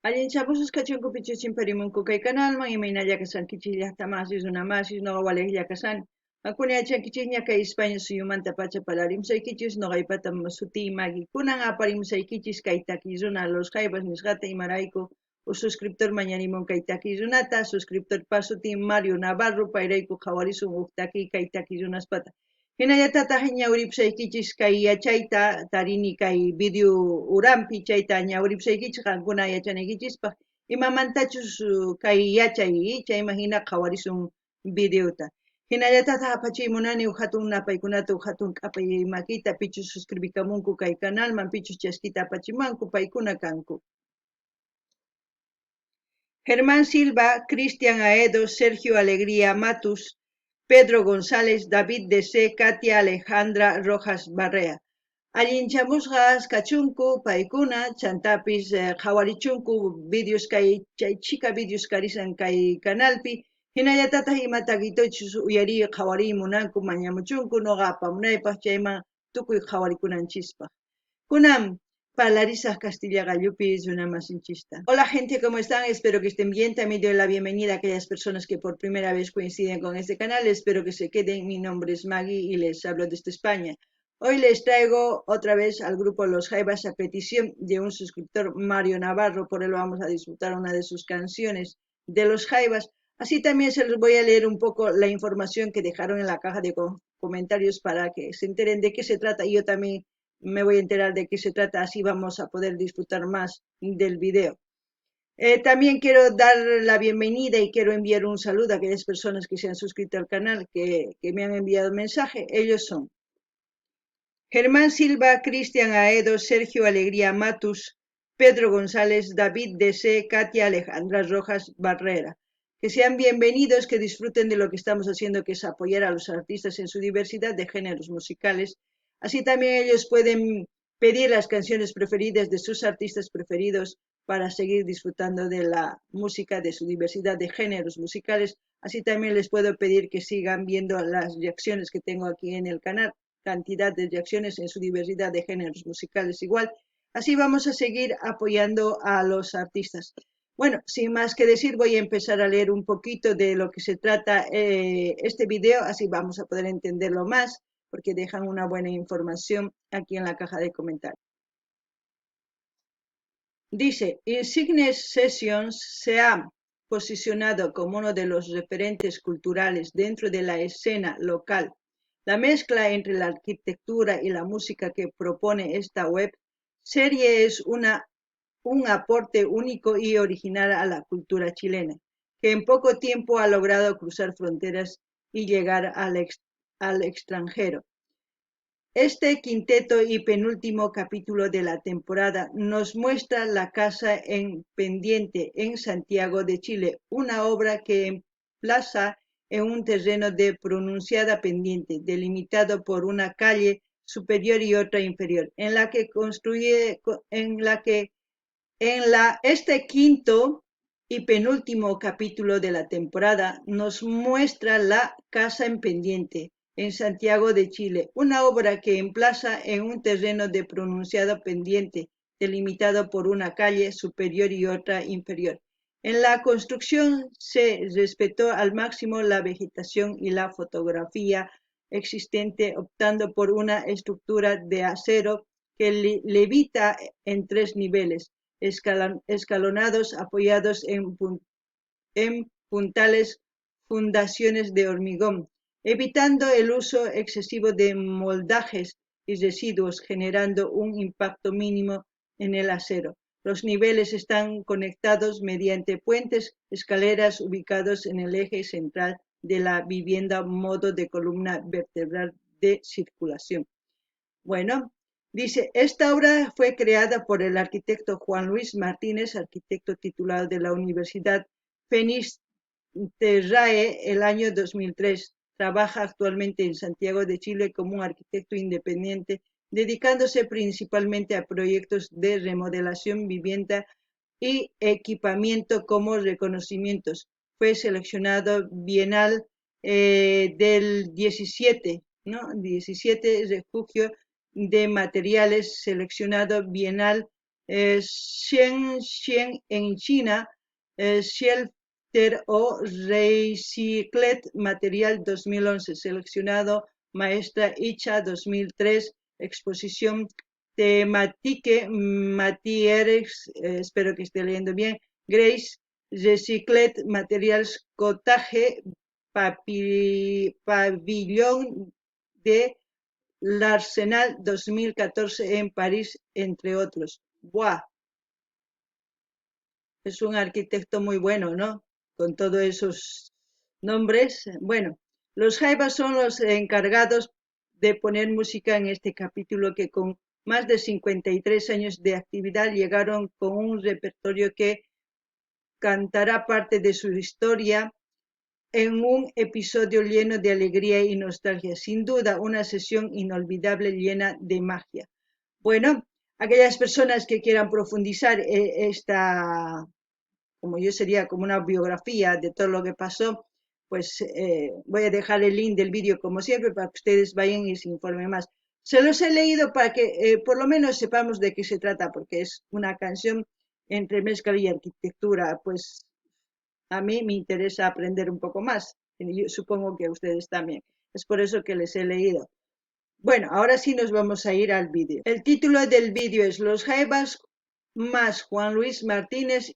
Allinchapusus kachunku pichuchin parimunku kay canalman imaynalla kasankichis llaqtamasis runamasis noqa waliqlla kasani. Hakuni achankichis ña kay España suyumanta pacha palarimsaykichis noqaypata suti magi kunan aparimsaykichis kay takiy runa Los Jaivas nisqata imarayku suscriptor mañanimun kay takiy runata suscriptor pasuti Mario Navarro payrayku qhawarisun huk takiy kay takiy runaspata. Hinallatataq ñawripusaykichis kay yachayta tarini kay video urampi chayta ñawripusaykichis qankuna yachanikichispaq imamantachus kay yachay chayma hina qhawarisun videota. Hinallatataq apachiymunani hatun napaykunata hatun q'apay makita pichus suscribikamunku kay canalman pichus chaskita apachimanku paykuna kanku. Germán Silva, Cristian Aedo, Sergio Alegría Matus, Pedro González, David DC, Katia Alejandra Rojas Barrea. Allinchamusqas kachunku paykuna chantapis qhawarichunku videos kay chaychika videos karisan kay canalpi hinallatataq imataqitochus uyari qhawari munanku mañamuchunku noqa apamunaypaq chayman tukuy qhawarikunanchispa. Kunam Palarisas Castilla Gallupi Masinchista. Hola gente, ¿cómo están? Espero que estén bien. También doy la bienvenida a aquellas personas que por primera vez coinciden con este canal. Espero que se queden. Mi nombre es Maggie y les hablo desde España. Hoy les traigo otra vez al grupo Los Jaivas a petición de un suscriptor, Mario Navarro. Por él vamos a disfrutar una de sus canciones de Los Jaivas. Así también se los voy a leer un poco la información que dejaron en la caja de comentarios para que se enteren de qué se trata. Y yo también me voy a enterar de qué se trata, así vamos a poder disfrutar más del video. También quiero dar la bienvenida y quiero enviar un saludo a aquellas personas que se han suscrito al canal, que me han enviado mensaje. Ellos son Germán Silva, Cristian Aedo, Sergio Alegría Matus, Pedro González, David DC, Katia Alejandra Rojas Barrera. Que sean bienvenidos, que disfruten de lo que estamos haciendo, que es apoyar a los artistas en su diversidad de géneros musicales. Así también ellos pueden pedir las canciones preferidas de sus artistas preferidos para seguir disfrutando de la música, de su diversidad de géneros musicales. Así también les puedo pedir que sigan viendo las reacciones que tengo aquí en el canal, cantidad de reacciones en su diversidad de géneros musicales igual. Así vamos a seguir apoyando a los artistas. Bueno, sin más que decir, voy a empezar a leer un poquito de lo que se trata este video, así vamos a poder entenderlo más, porque dejan una buena información aquí en la caja de comentarios. Dice, Insignes Sessions se ha posicionado como uno de los referentes culturales dentro de la escena local. La mezcla entre la arquitectura y la música que propone esta web serie es un aporte único y original a la cultura chilena, que en poco tiempo ha logrado cruzar fronteras y llegar al extranjero. Este quinteto y penúltimo capítulo de la temporada nos muestra La Casa en Pendiente en Santiago de Chile, una obra que emplaza en un terreno de pronunciada pendiente, delimitado por una calle superior y otra inferior, este quinto y penúltimo capítulo de la temporada nos muestra La Casa en Pendiente en Santiago de Chile, una obra que emplaza en un terreno de pronunciado pendiente, delimitado por una calle superior y otra inferior. En la construcción se respetó al máximo la vegetación y la fotografía existente, optando por una estructura de acero que levita en 3 niveles, escalonados apoyados en puntales fundaciones de hormigón, evitando el uso excesivo de moldajes y residuos, generando un impacto mínimo en el acero. Los niveles están conectados mediante puentes, escaleras ubicados en el eje central de la vivienda, modo de columna vertebral de circulación. Bueno, dice, esta obra fue creada por el arquitecto Juan Luis Martínez, arquitecto titulado de la Universidad Fénix Terrae el año 2003. Trabaja actualmente en Santiago de Chile como un arquitecto independiente, dedicándose principalmente a proyectos de remodelación, vivienda y equipamiento como reconocimientos. Fue seleccionado bienal del 17, ¿no? 17 refugio de materiales, seleccionado bienal Shenzhen en China, Shelter o Recycled Material 2011, seleccionado Maestra Icha 2003, exposición Thématique Matières, espero que esté leyendo bien, Grace, Recycled Materials Cottage, Pavillón de l'Arsenal 2014 en París, entre otros. ¡Buah! Es un arquitecto muy bueno, ¿no? Con todos esos nombres. Bueno, los Jaivas son los encargados de poner música en este capítulo que con más de 53 años de actividad llegaron con un repertorio que cantará parte de su historia en un episodio lleno de alegría y nostalgia. Sin duda, una sesión inolvidable llena de magia. Bueno, aquellas personas que quieran profundizar esta, como yo sería como una biografía de todo lo que pasó, pues voy a dejar el link del vídeo como siempre para que ustedes vayan y se informen más. Se los he leído para que por lo menos sepamos de qué se trata, porque es una canción entre mezcla y arquitectura, pues a mí me interesa aprender un poco más. Y yo supongo que a ustedes también. Es por eso que les he leído. Bueno, ahora sí nos vamos a ir al vídeo. El título del vídeo es Los Jaivas más Juan Luis Martínez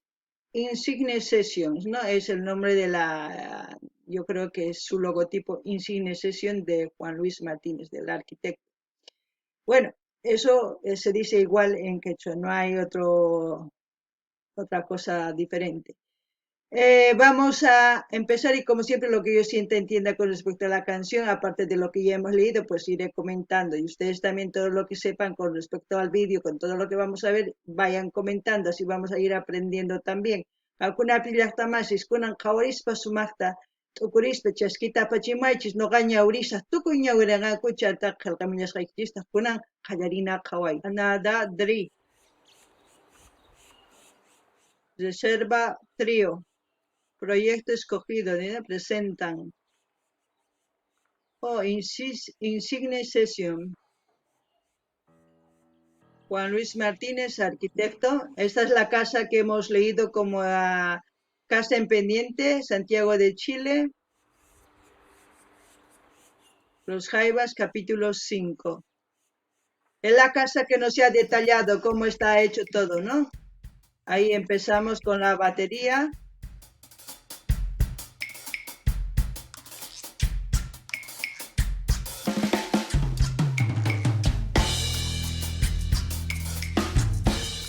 Insigne Sessions, ¿no? Es el nombre de la, yo creo que es su logotipo Insigne Session de Juan Luis Martínez, del arquitecto. Bueno, eso se dice igual en quechua, no hay otra cosa diferente. Vamos a empezar y como siempre lo que yo sienta entienda con respecto a la canción, aparte de lo que ya hemos leído, pues iré comentando y ustedes también todo lo que sepan con respecto al vídeo, con todo lo que vamos a ver, vayan comentando, así vamos a ir aprendiendo también. Alguna pillasta más, es kunan kawarispa sumacta, tukurispa chaskita pachimaichis, no gaña urisas, tukuña uranga kuchata, kalkaminas haikistas, kunan kallarina kawai. Anada dri, reserva trío. Proyecto escogido, ¿no? Presentan. Oh, Insigne Session. Juan Luis Martínez, arquitecto. Esta es la casa que hemos leído como Casa en Pendiente, Santiago de Chile. Los Jaivas, capítulo 5. Es la casa que nos ha detallado cómo está hecho todo, ¿no? Ahí empezamos con la batería.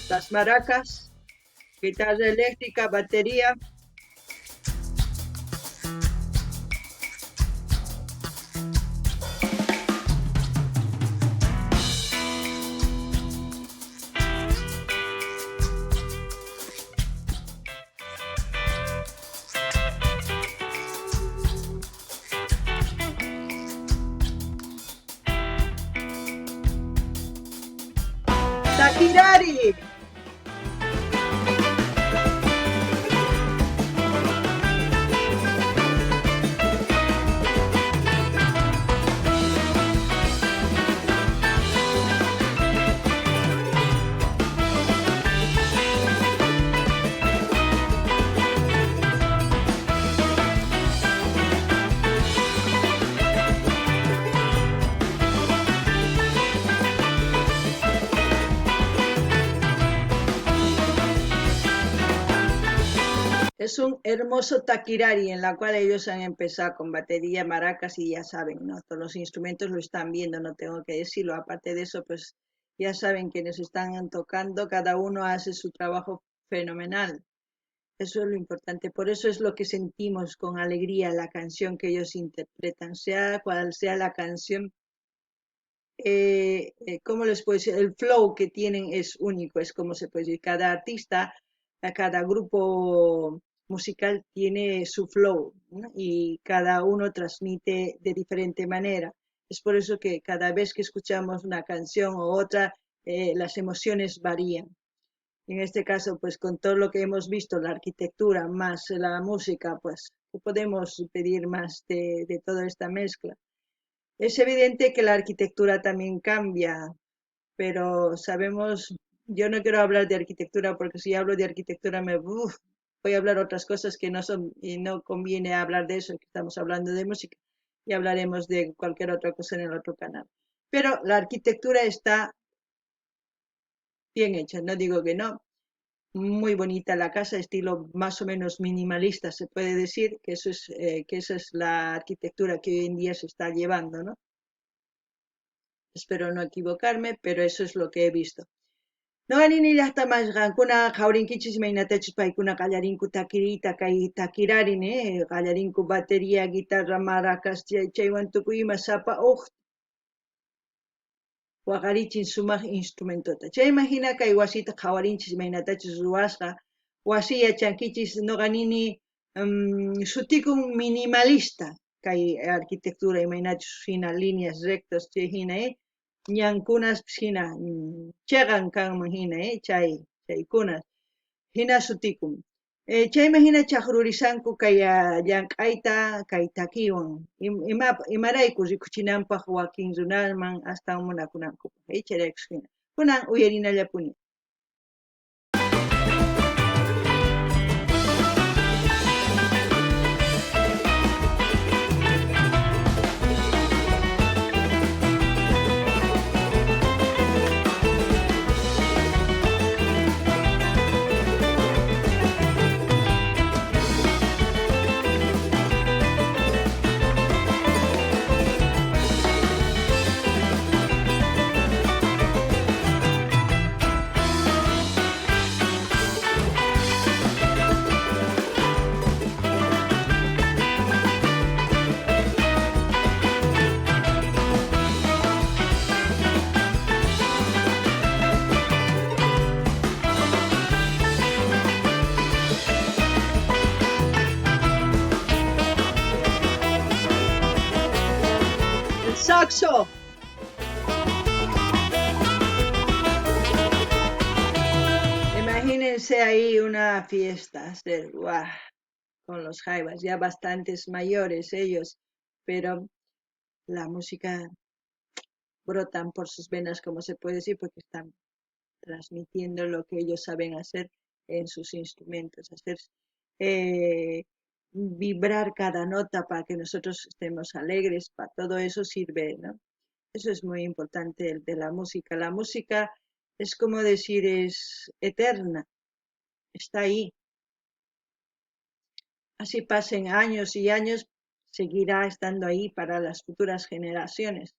Las maracas, guitarra eléctrica, batería. Takirari. Es un hermoso taquirari en la cual ellos han empezado con batería, maracas y ya saben, ¿no? Todos los instrumentos lo están viendo, no tengo que decirlo. Aparte de eso, pues ya saben quienes están tocando, cada uno hace su trabajo fenomenal. Eso es lo importante. Por eso es lo que sentimos con alegría la canción que ellos interpretan, sea cual sea la canción. ¿Cómo les puedo decir? El flow que tienen es único, es como se puede decir, cada artista, a cada grupo musical tiene su flow, ¿no? Y cada uno transmite de diferente manera. Es por eso que cada vez que escuchamos una canción o otra, las emociones varían. En este caso, pues con todo lo que hemos visto, la arquitectura más la música, pues, ¿qué podemos pedir más de toda esta mezcla? Es evidente que la arquitectura también cambia, pero sabemos Yo no quiero hablar de arquitectura porque si hablo de arquitectura voy a hablar otras cosas que no son y no conviene hablar de eso, que estamos hablando de música y hablaremos de cualquier otra cosa en el otro canal. Pero la arquitectura está bien hecha, no digo que no. Muy bonita la casa, estilo más o menos minimalista, se puede decir que esa es la arquitectura que hoy en día se está llevando, ¿no? Espero no equivocarme, pero eso es lo que he visto. Noqanini llaqtamasqankuna qhawrinkichis imaynatachus paykuna qallarinku takiriyta kay takirarin qallarinku batería, guitarra, maracas, chaywan tukuy ima sapa waqarichin sumaq instrumentota. Chayman hina kay wasita qhawarinchis imaynatachus ruwasqa wasi yachankichis noqanini sutikun minimalista kay arquitectura imaynachus hina líneas rectas chay hina ñankunas hina chaqan kanman hina chaykunas hina sutikun chayman hina chaqrurisanku kay llank'ayta kay takiwan imarayku rikuchinanpaq wakin runaman astawan munakunankupaq chayraykus hina kunan uyarinallapuni. Saxo. Imagínense ahí una fiesta, con los jaivas, ya bastantes mayores ellos, pero la música brotan por sus venas, como se puede decir, porque están transmitiendo lo que ellos saben hacer en sus instrumentos, hacer vibrar cada nota para que nosotros estemos alegres, para todo eso sirve, ¿no? Eso es muy importante de la música. La música es como decir, es eterna, está ahí. Así pasen años y años, seguirá estando ahí para las futuras generaciones.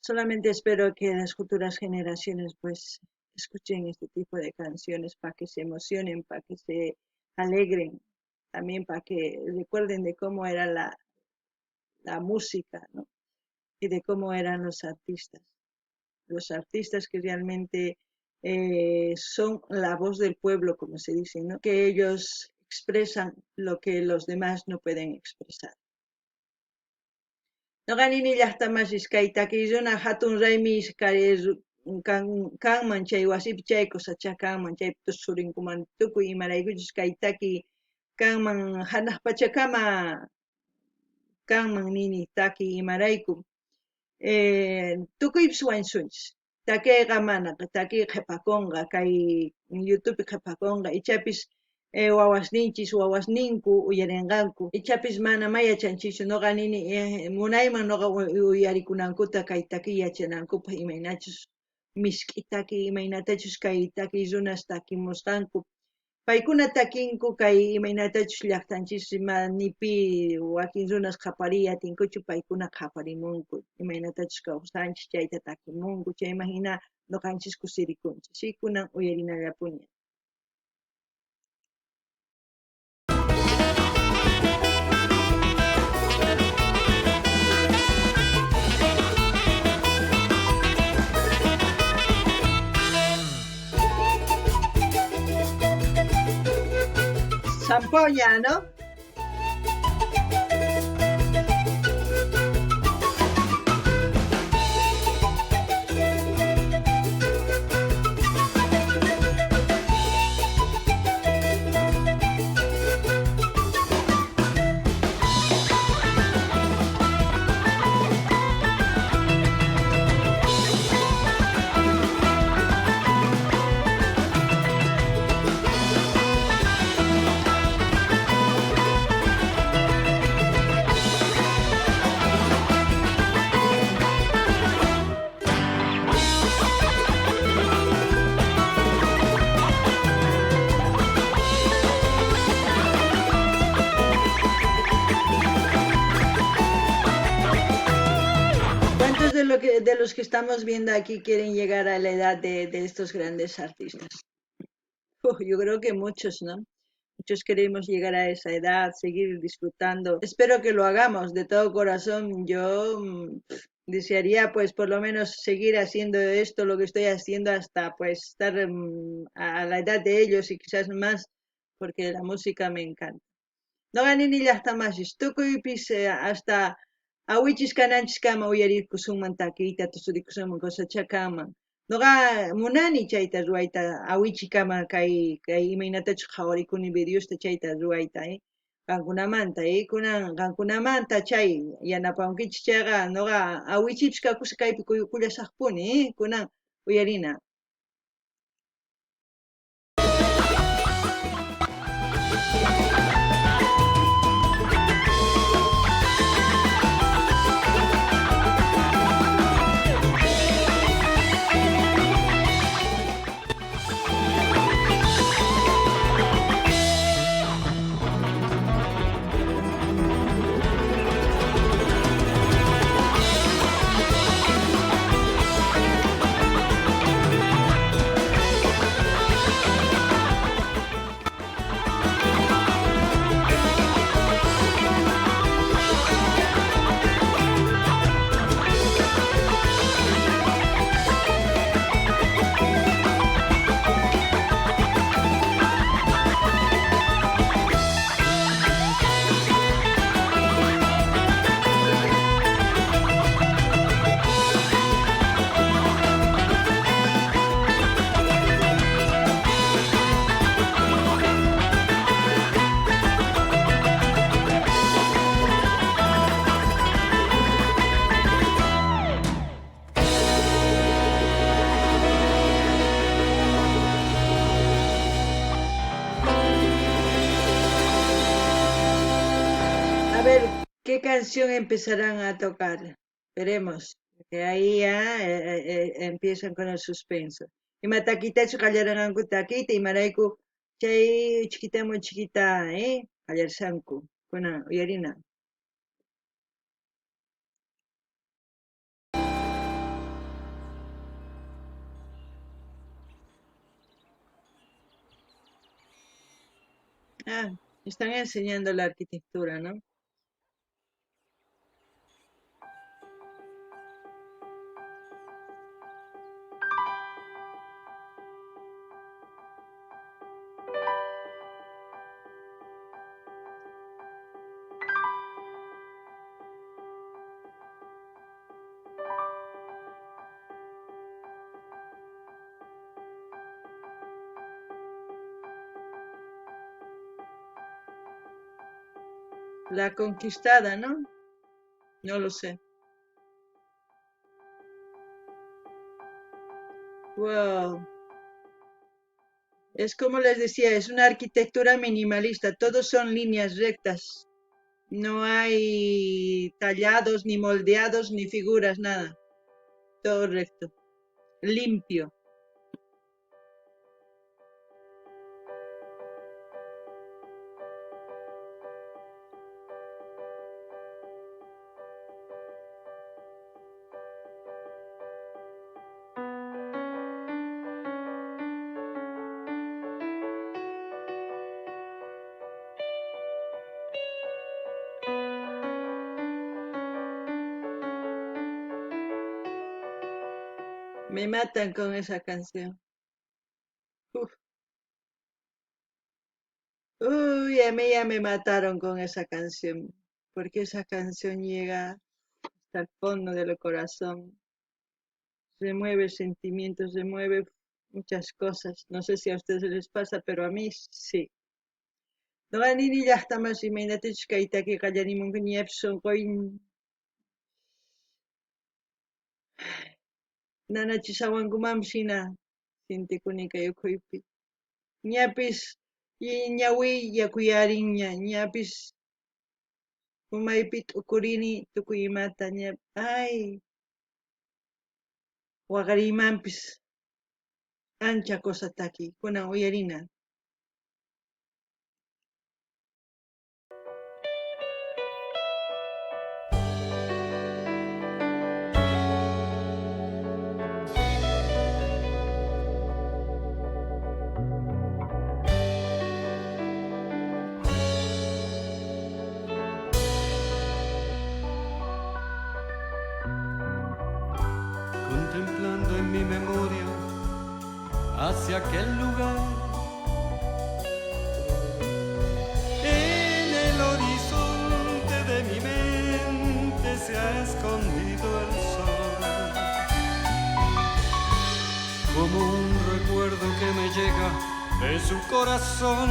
Solamente espero que las futuras generaciones pues escuchen este tipo de canciones para que se emocionen, para que se alegren, también para que recuerden de cómo era la música, ¿no? Y de cómo eran los artistas que realmente son la voz del pueblo, como se dice, ¿no? Que ellos expresan lo que los demás no pueden expresar. Noqanini llaqtamasiskayta killuna hatun raymi kanman chay wasipi chay cosacha kanman chay tusurinkuman tukuy imaraykuchus kaytaki kanman hanaq pachakama kanman nini taki imarayku tukuypis wansunchis takiyqa mana takiy qhipakunqa kay YouTube qhipakunqa ichapis wawasninku uyarinqanku ichapis mana mayachanchichu noqa nini munayman noqa uyarikunankuta kay takiy yachanankupaq imaynachus misk'i takiy imaynatachus kay takiy runas takimusqanku paykuna takinku kay imaynatachus llaqtanchis nipi wakin runas qhapariy atinkuchu paykuna qhaparimunku imaynatachus kawsanchis chayta takimunku chayman hina noqanchis kusirikunchis kunan uyarinallapuni. Zampoña, ¿no? de los que estamos viendo aquí quieren llegar a la edad de estos grandes artistas? Yo creo que muchos, ¿no? Muchos queremos llegar a esa edad, seguir disfrutando. Espero que lo hagamos de todo corazón. Yo desearía pues por lo menos seguir haciendo esto, lo que estoy haciendo hasta pues estar a la edad de ellos y quizás más, porque la música me encanta. No ganin llaqtamashish tukuypis hasta awichis kananchis kama uyariykusunman takiyta tusurikusunman cosachakaman. Noqa munani chayta ruwayta awichi kama kay imaynatachu qawarikuni videosta chayta ruwayta qankunamanta kunan qankunamanta chay yanapankichis chayqa noqa awichipis kakusha kaypi kullasaqpuni kunan uyarina. A ver, ¿qué canción empezarán a tocar? Veremos, que ahí ya empiezan con el suspenso. Y mataquita qallaraqanku taquita y maraiku chay chiquita muy chiquita, qallarsanku. Kuna uyarina. Ah, están enseñando la arquitectura, ¿no? La conquistada, ¿no? No lo sé. Wow. Es como les decía, es una arquitectura minimalista, todos son líneas rectas. No hay tallados, ni moldeados, ni figuras, nada. Todo recto, limpio. Me matan con esa canción. Uf. Uy, a mí ya me mataron con esa canción, porque esa canción llega hasta el fondo del corazón, remueve sentimientos, remueve muchas cosas. No sé si a ustedes les pasa, pero a mí sí. Noqanini llaqtamas imaynatachu kaytaki qallarimunku ñapish sunquyn nanachisawankumanpish hina sintikuni kay ukhuypi. Ñapish ñawi yakuyarinña, ñapish umaypi t'ukurini tukuy imata ay waqariymanpish ancha cosataki kunan uyarina. mi memoria hacia aquel lugar. En el horizonte de mi mente se ha escondido el sol, como un recuerdo que me llega de su corazón.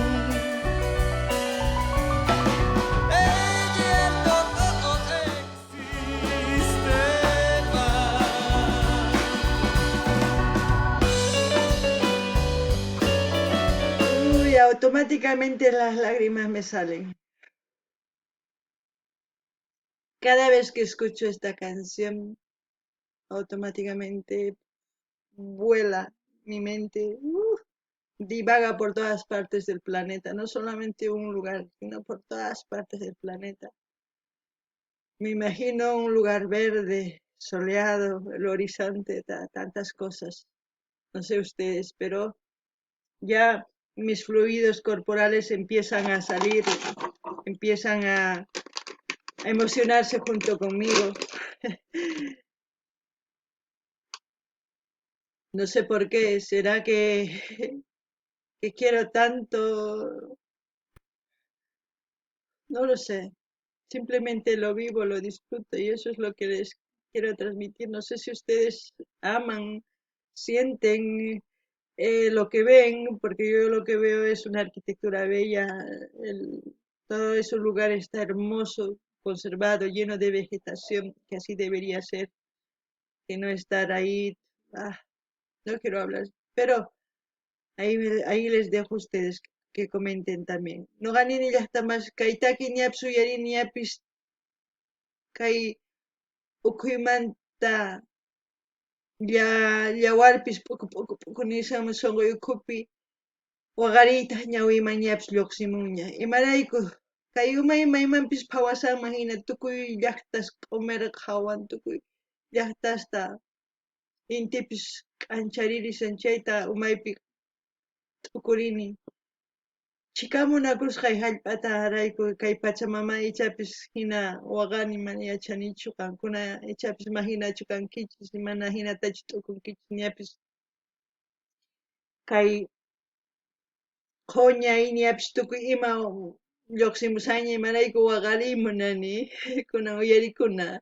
Uy, automáticamente las lágrimas me salen. Cada vez que escucho esta canción, automáticamente vuela mi mente, divaga por todas partes del planeta, no solamente un lugar, sino por todas partes del planeta. Me imagino un lugar verde, soleado, el horizonte, tantas cosas. No sé ustedes, pero ya mis fluidos corporales empiezan a salir, empiezan a emocionarse junto conmigo. No sé por qué, será que quiero tanto, no lo sé. Simplemente lo vivo, lo disfruto y eso es lo que les quiero transmitir. No sé si ustedes aman, sienten lo que ven, porque yo lo que veo es una arquitectura bella, el- todo ese lugar está hermoso, conservado, lleno de vegetación, que así debería ser, que no estar ahí. ah, no quiero hablar, pero ahí les dejo a ustedes que comenten también. No ganen ya está más, kaitaki ni apsuyari ni apis, kai ukhymanta llawarpis puku nishamun sunquykupi waqariyta ñawiman ñapish lluqsimunña. Imarayku kay imaymanpis phawasanman hina tukuy llaqtas q'umirqawan tukuy llaqtasta intipis k'ancharirishan chayta umaypi t'ukurini. Chikamunakusqay hallp'atarayku kay Pachamama ichapis hina waqani mana yachanichu qankuna ichapis imahinachu kankichis mana hinatachu t'ukunkichis ñapis kay qoñay ñapis tukuy ima lluqsimusaqña imarayku waqarimunani kunan uyarikuna.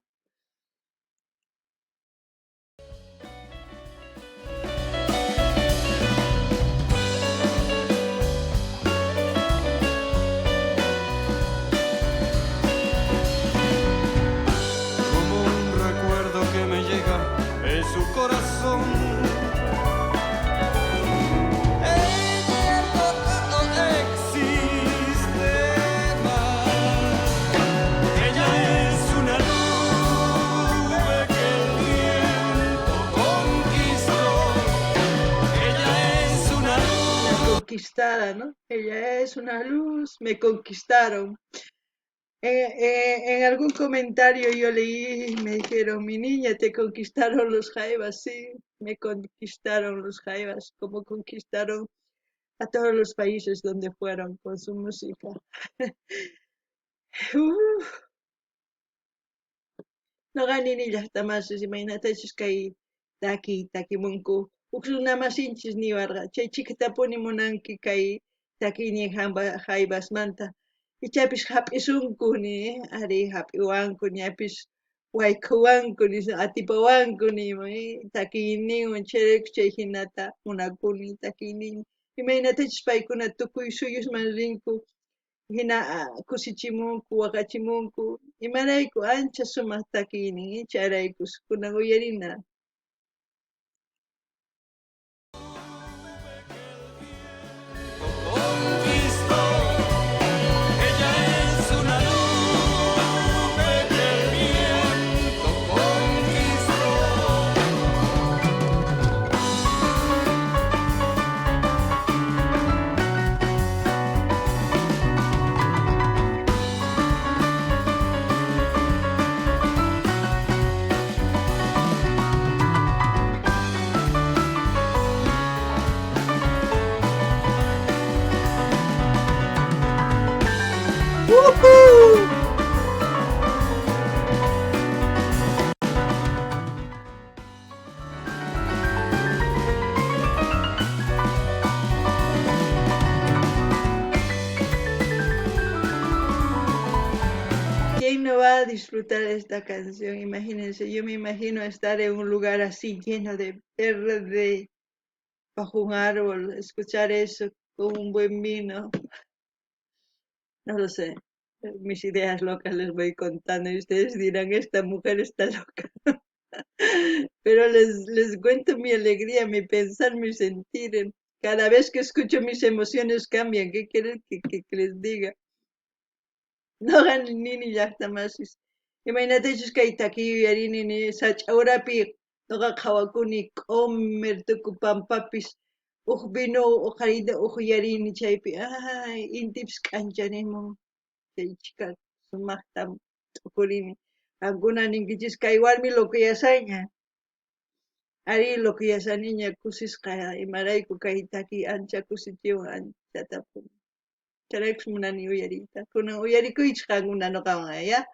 Como un recuerdo que me llega de su corazón. Ella no existe más. Ella es una nube que el viento conquistó. Ella es una La luz. conquistada, ¿no? Ella es una luz, me conquistaron. En algún comentario yo leí, me dijeron, mi niña, te conquistaron los jaivas, sí, me conquistaron los jaivas, como conquistaron a todos los países donde fueron con su música. Uf, no ganin ni llaqta más, imaynatachis kay takimunku. Uksuna masinchis niwarqa, chay chiqtapuni munanki kay takiynin jaibasmanta. Ichapis hap'isunku ni, ari hap'iwanku ñapis waykuwanku nishu atipawanku nima, takiyninwan chayrayku chay hinata munakuni takiynin. Imaynatachis paykuna tukuy suyusman rinku, hina kusichimunku, waqachimunku, imarayku ancha sumaq takiynin, chayraykus kunan uyarina. Conquistó. Ella es una nube que el viento conquistó. ¡Woohoo! ¿Quién no va a disfrutar esta canción? Imagínense, yo me imagino estar en un lugar así lleno de verde, bajo un árbol, escuchar eso con un buen vino. No lo sé. Mis ideas locas les voy contando y ustedes dirán, esta mujer está loca. Pero les cuento mi alegría, mi pensar, mi sentir. Cada vez que escucho mis emociones cambian. ¿Qué quieren que les diga? No ganan ni llaqtamasis. Imagínate kaytaki yuyarini sach'awrapi nuqa qhawakuni q'umir tuku pampapis vino uqariyta uqllarini chaypi ay intipis k'anchanimun chaychika sumaqta t'uqurini qankuna ninkichis kay warmi loq'iyasayña ari loq'iyasaniña kusisqa imarayku kay taki ancha kusichiwan anchata chayraykus munani uyariyta kunan uyarikuychis qankuna nuqawan ya.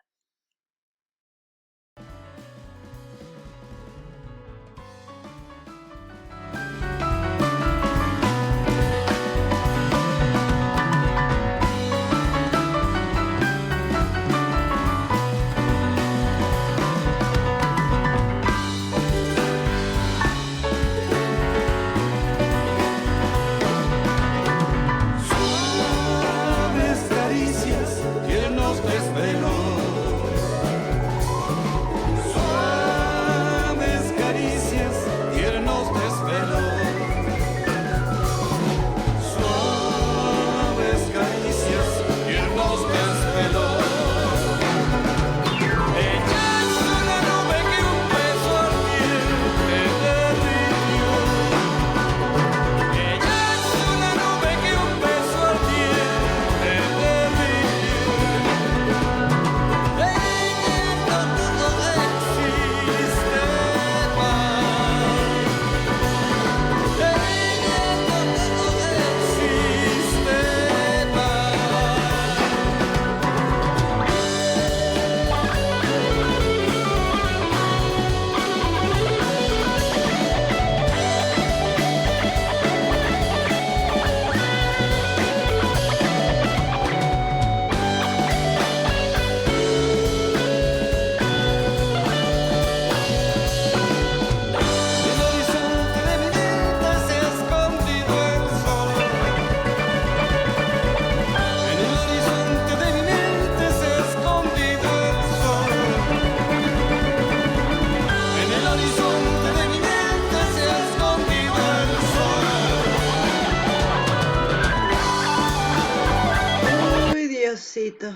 Diosito.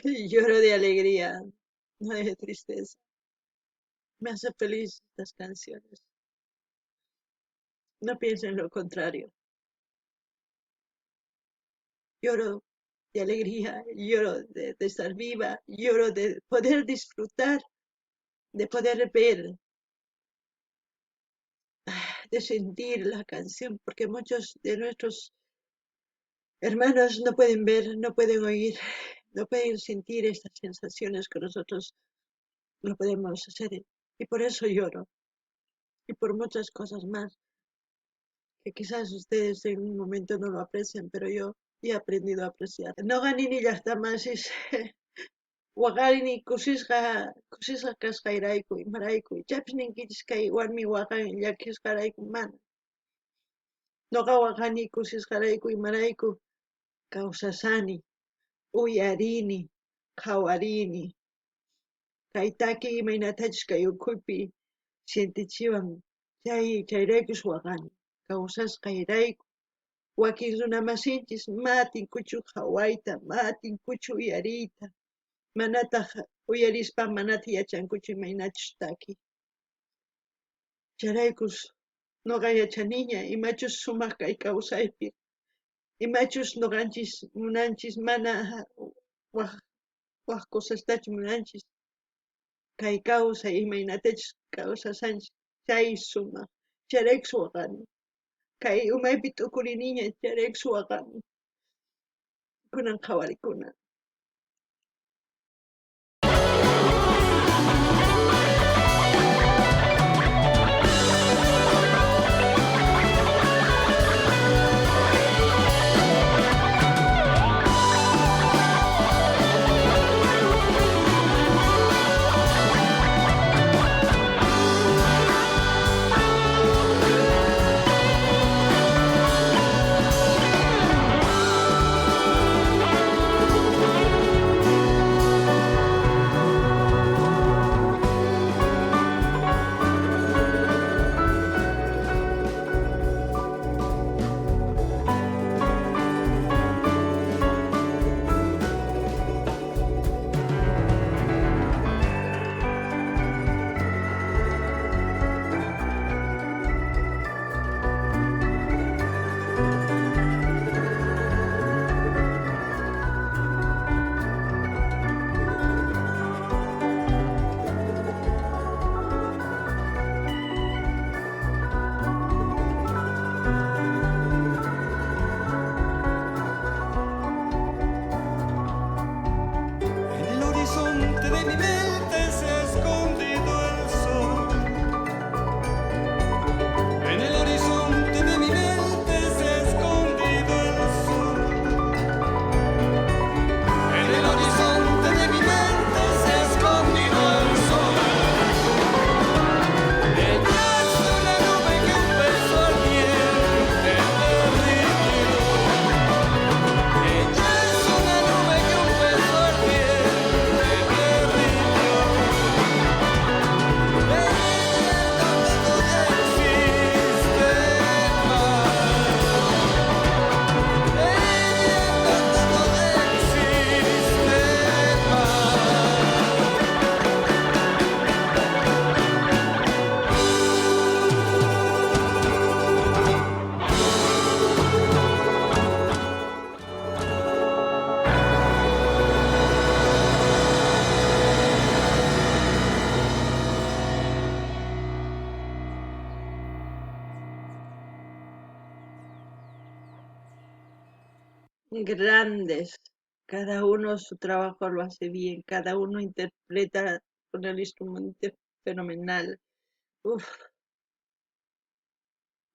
Lloro de alegría, no de tristeza. Me hace feliz estas canciones. No pienso en lo contrario. Lloro de alegría, lloro de estar viva, lloro de poder disfrutar, de poder ver, de sentir la canción, porque muchos de nuestros hermanos no pueden ver, no pueden oír, no pueden sentir estas sensaciones que nosotros no podemos hacer. Y por eso lloro. Y por muchas cosas más que quizás ustedes en un momento no lo aprecian, pero yo he aprendido a apreciar. No ganini llaqtamasis waqarini kusisqa kasqayrayku imarayku chapis ninkichis kay warmi waqan llakisqarayku mana. Nuqa waqani kusisqarayku imarayku kawsasani, uyarini, qhawarini. Kay taki imaynatachis kay ukhuypi sintichiwan chayraykus waqani. Kawsasqayrayku wakin runa masinchis matinkuchu qhawayta, matinkuchu uyariyta, manataq uyarispa manata yachankuchu imaynachus taki. Chayraykus nuqa yachaniña imachus sumaq kay kawsaypi, imachus nuqanchis munanchis mana waq kusastachu munanchis, kay kawsay imaynatachus kawsasanchis chay sumaq, chayraykus waqani. Kay umaypi t'ukuriniña chayraykus waqani. Kunan qhawarikuna. grandes. Cada uno su trabajo lo hace bien, cada uno interpreta con el instrumento fenomenal. Uf,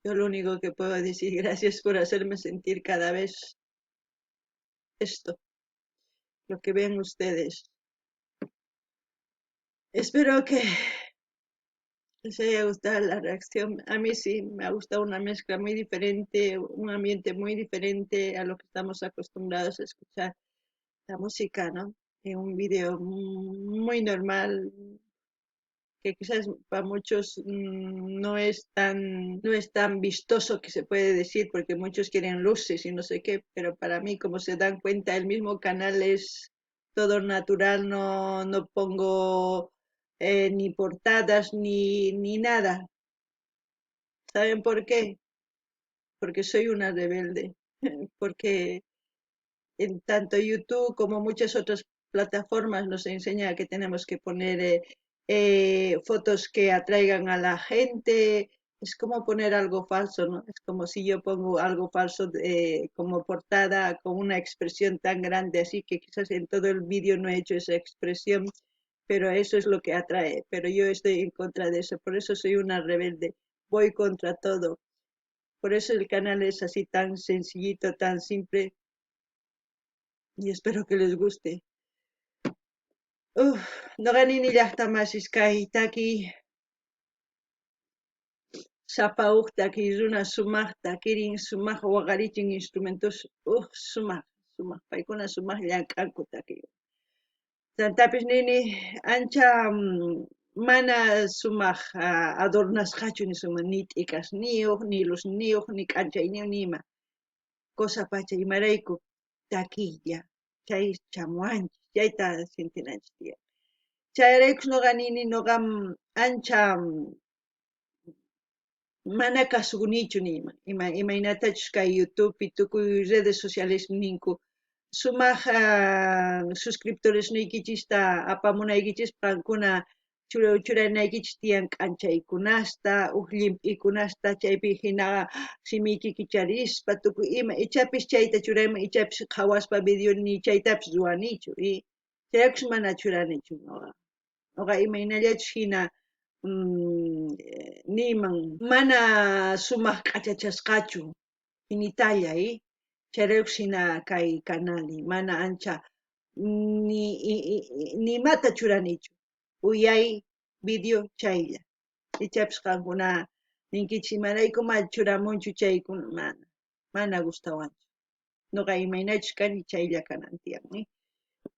yo lo único que puedo decir, gracias por hacerme sentir cada vez esto, lo que ven ustedes. Espero que les haya gustado la reacción. A mí sí, me ha gustado una mezcla muy diferente, un ambiente muy diferente a lo que estamos acostumbrados a escuchar la música, ¿no? En un video muy normal, que quizás para muchos no es tan vistoso que se puede decir, porque muchos quieren luces y no sé qué, pero para mí, como se dan cuenta, el mismo canal es todo natural, no pongo ni portadas ni nada. ¿Saben por qué? Porque soy una rebelde, porque en tanto YouTube como muchas otras plataformas nos enseña que tenemos que poner fotos que atraigan a la gente. Es como poner algo falso, ¿no? Es como si yo pongo algo falso como portada con una expresión tan grande, así que quizás en todo el vídeo no he hecho esa expresión, pero eso es lo que atrae. Pero yo estoy en contra de eso, por eso soy una rebelde. Voy contra todo. Por eso el canal es así tan sencillito, tan simple, y espero que les guste. Noqanini llaqtamashishkay taki sapawuq taki runa sumaqta kirin sumaq waqarichin instrumentos sumaq paykuna sumaq llank'anku taki tantapis nini ancha mana sumaq adornasqachu nisuma ni t'ikasniyuq ni lusniyuq ni k'anchayniyuq nima cosa pacha imarayku takiylla chay chamuanchis chayta sintinanchis tiyan. Chayraykus noqa nini noqam ancha mana kasuqnichu nima imaynatachus kay YouTube y tukuy redes sociales ninku sumaq suscriptoresniykichista apamunaykichis qankuna churanaykichis tiyan k'anchaykunasta huk llimp'ikunasta chaypi hinaqa simiyki kicharispa tukuy ima ichapis chayta churayman ichapis qhawaspa video ni chaytapis ruwanichu y chayrakus mana churanichu noqa imaynallachus hina niman mana sumaq k'achachasqachu hinitalla chayraykus hina kay canal mana ancha nimata churanichu uyay video chaylla ichapis qankuna ninkichis imaraykuma churamunchu chaykuna mana gustawanchu noqa imaynachus kani chaylla kanan tiyan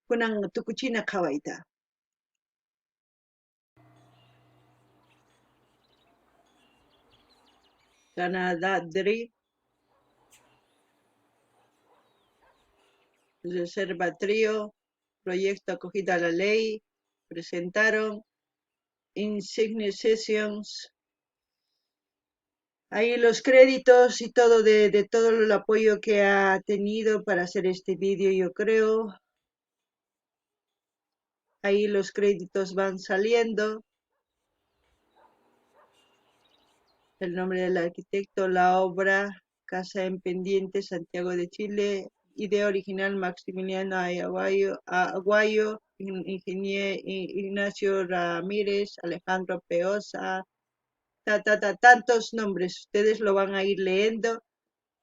kunan tukuchina qhawayta. Canadá Dri, Reserva Trío, Proyecto Acogida a la Ley, presentaron Insigne Sessions. Ahí los créditos y todo de todo el apoyo que ha tenido para hacer este vídeo, yo creo. Ahí los créditos van saliendo. El nombre del arquitecto, la obra, Casa en Pendiente, Santiago de Chile. Idea original, Maximiliano Aguayo, ingeniero Ignacio Ramírez, Alejandro Peosa, tantos nombres. Ustedes lo van a ir leyendo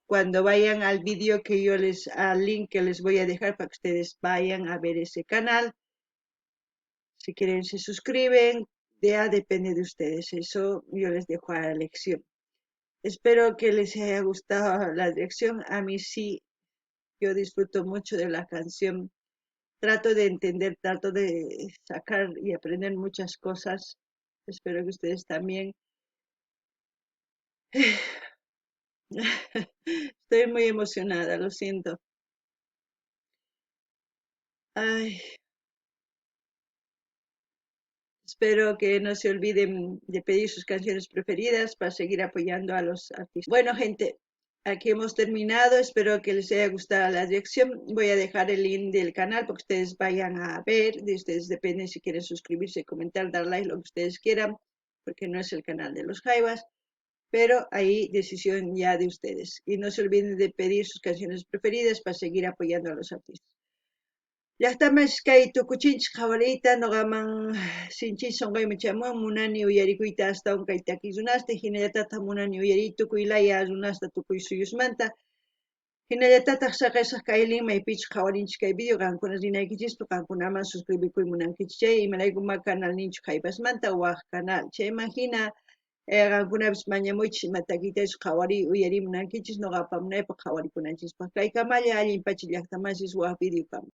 cuando vayan al vídeo al link que les voy a dejar para que ustedes vayan a ver ese canal. Si quieren se suscriben, ya depende de ustedes, eso yo les dejo a la elección. Espero que les haya gustado la dirección, a mí sí, yo disfruto mucho de la canción, trato de entender, trato de sacar y aprender muchas cosas, espero que ustedes también. Estoy muy emocionada, lo siento. Ay, espero que no se olviden de pedir sus canciones preferidas para seguir apoyando a los artistas. Bueno, gente, aquí hemos terminado. Espero que les haya gustado la dirección. Voy a dejar el link del canal para que ustedes vayan a ver. De ustedes depende si quieren suscribirse, comentar, dar like, lo que ustedes quieran, porque no es el canal de los Jaivas. pero ahí decisión ya de ustedes. Y no se olviden de pedir sus canciones preferidas para seguir apoyando a los artistas. Llaqtamas kay tukuchinchik qhawariyta noqaman sinchis sonqayman chamuwan munani uyarikuyta astawan kay takiq runasta hinallatataq munani uyariy tukuy laya runasta tukuy suyusmanta hinallatataq saqisaq kaylin maypichus qhawarinchik kay video qankuna rinaykichispa qankunaman suscribikuy munankichis chay imaraykuman canal ninchuk Jaipasmanta waq canal chayman hina qankunapis mañamuychis ima takiytachus qhawariy uyariy munankichis noqapa munaypaq qhawarikunanchispaq kay kamalla allin pacha llaqtamasis waq video kama.